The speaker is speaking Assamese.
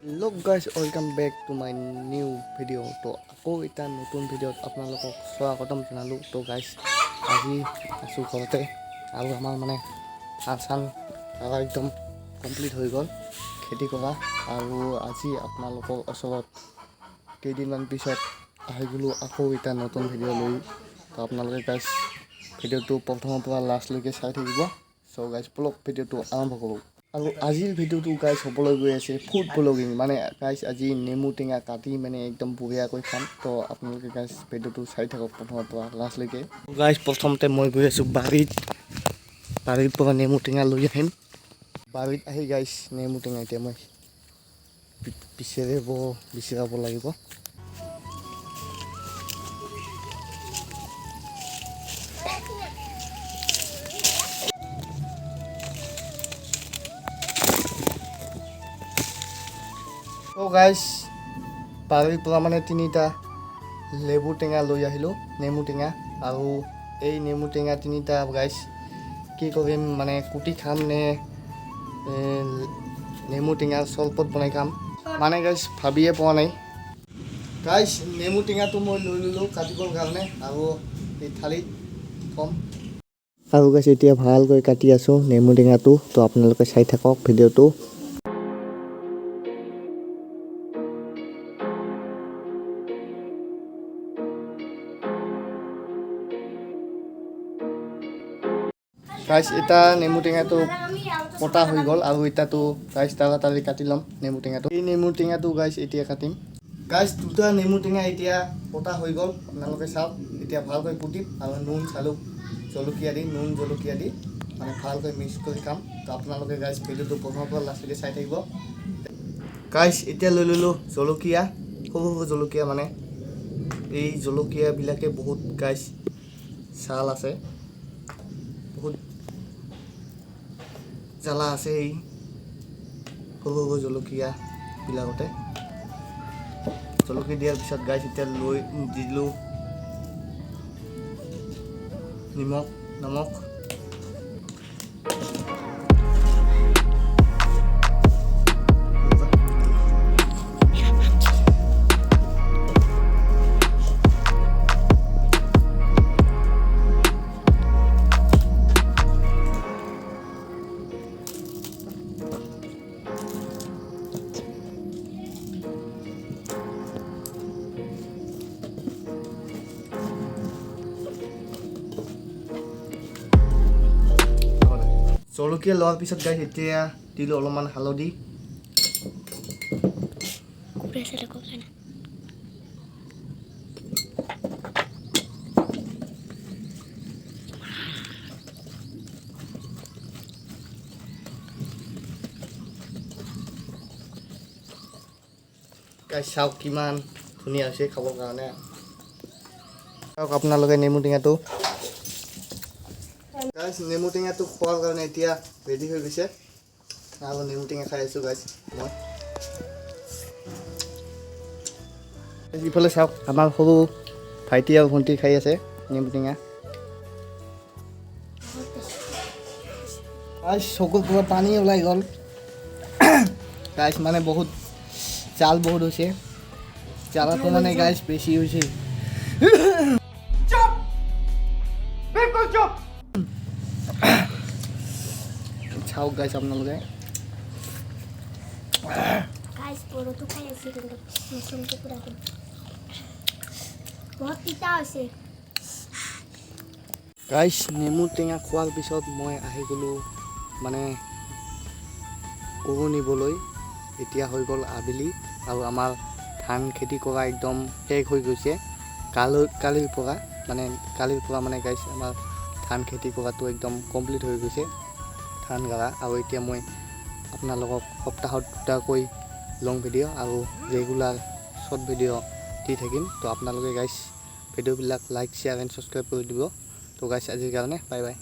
Hello guys, welcome back to my new video. তো আকৌ এটা নতুন ভিডিঅ'ত আপোনালোকক স্বাগতম জনালোঁ। তো গাইজ আজি আছোঁ ঘৰতে আৰু আমাৰ মানে ধান একদম কমপ্লিট হৈ গ'ল খেতি কৰা। আৰু আজি আপোনালোকৰ ওচৰত কেইদিনমান পিছত আহি গ'লোঁ আকৌ এটা নতুন ভিডিঅ' লৈ। তো আপোনালোকে গাইজ ভিডিঅ'টো প্ৰথমৰ পৰা লাষ্টলৈকে চাই থাকিব। চ' গাইজ ব্লগ ভিডিঅ'টো আৰম্ভ কৰোঁ। আৰু আজিৰ ভিডিঅ'টো গাইজ হ'বলৈ গৈ আছে ফুড ব্লগিং, মানে গাইজ আজি নেমু টেঙা কাটি মানে একদম বঢ়িয়াকৈ খাম। তো আপোনালোকে গাইজ ভিডিঅ'টো চাই থাকক প্ৰথমৰ পৰা লাষ্টলৈকে। গাইজ প্ৰথমতে মই গৈ আছোঁ বাৰীৰ পৰা নেমু টেঙা লৈ আহিম। বাৰীত আহি গাইজ নেমু টেঙা এতিয়া মই বিচাৰিব লাগিব। তো গাইজ বাৰীৰ পৰা মানে 3টা লেবু টেঙা লৈ আহিলোঁ, নেমু টেঙা। আৰু এই নেমু টেঙা 3টা গাইজ কি কৰিম মানে কুটি খাম নে নেমু টেঙাৰ চৰবত বনাই খাম মানে গাইজ ভাবিয়ে পোৱা নাই। গাইজ নেমু টেঙাটো মই লৈ ল'লোঁ কাটিবৰ কাৰণে আৰু এই থালিত থ'ম। আৰু গাইজ এতিয়া ভালকৈ কাটি আছোঁ নেমু টেঙাটো। তো আপোনালোকে চাই থাকক ভিডিঅ'টো। গাইজ এটা নেমু টেঙাটো কটা হৈ গ'ল আৰু এটাতো গাইজ তাড়াতাড়ি কাটি ল'ম নেমু টেঙাটো। এই নেমু টেঙাটো গাইজ এতিয়া কাটিম। গাইজ 2টা নেমু টেঙা এতিয়া কটা হৈ গ'ল, আপোনালোকে চাওক। এতিয়া ভালকৈ কুটিম আৰু নুন জলকীয়া দি মানে ভালকৈ মিক্স কৰি খাম। তো আপোনালোকে গাইজ ভিডিঅ'টো প্ৰথমৰ পৰা লাষ্টলৈকে চাই থাকিব। গাইজ এতিয়া লৈ ল'লোঁ জলকীয়া, সৰু জলকীয়া, মানে এই জলকীয়াবিলাকে বহুত গাইজ ছাল আছে, বহুত জ্বালা আছে এই সৰু জলকীয়াবিলাকতে। জলকীয়া দিয়াৰ পিছত গাইজ এতিয়া দিলোঁ নমক। জলকীয়া লোৱাৰ পিছত গাইজ এতিয়া দিলোঁ অলপমান হালধি। গাইজ চাওক কিমান ধুনীয়া হৈছে খাবৰ কাৰণে। চাওক আপোনালোকে নেমু টেঙাটো। গাইজ নেমু টেঙাটো খোৱাৰ কাৰণে এতিয়া ৰেডি হৈ গৈছে আৰু নেমু টেঙা খাই আছোঁ গাইজ মই। ইফালে চাওক আমাৰ সৰু ভাইটি আৰু ভণ্টি খাই আছে নেমু টেঙা। গাইজ চকুৰ পৰা পানী ওলাই গ'ল গাইজ, মানে জাল বহুত হৈছে, জ্বালাটো মানে গাইজ বেছি হৈছে। চাওক গাইজ আপোনালোকে। গাইজ নেমু টেঙা খোৱাৰ পিছত মই আহি গ'লোঁ মানে গৰু নিবলৈ। এতিয়া হৈ গ'ল আবেলি আৰু আমাৰ ধান খেতি কৰা একদম শেষ হৈ গৈছে কালিৰ পৰা মানে গাইজ আমাৰ ধান খেতি কৰাটো একদম কমপ্লিট হৈ গৈছে ধান গৰা। আৰু এতিয়া মই আপোনালোকক সপ্তাহত 2টাকৈ লং ভিডিঅ' আৰু ৰেগুলাৰ শ্বৰ্ট ভিডিঅ' দি থাকিম। তো আপোনালোকে গাইজ ভিডিঅ'বিলাক লাইক, শ্বেয়াৰ এণ্ড ছাবস্ক্ৰাইব কৰি দিব। তো গাইজ আজিৰ কাৰণে বাই বাই।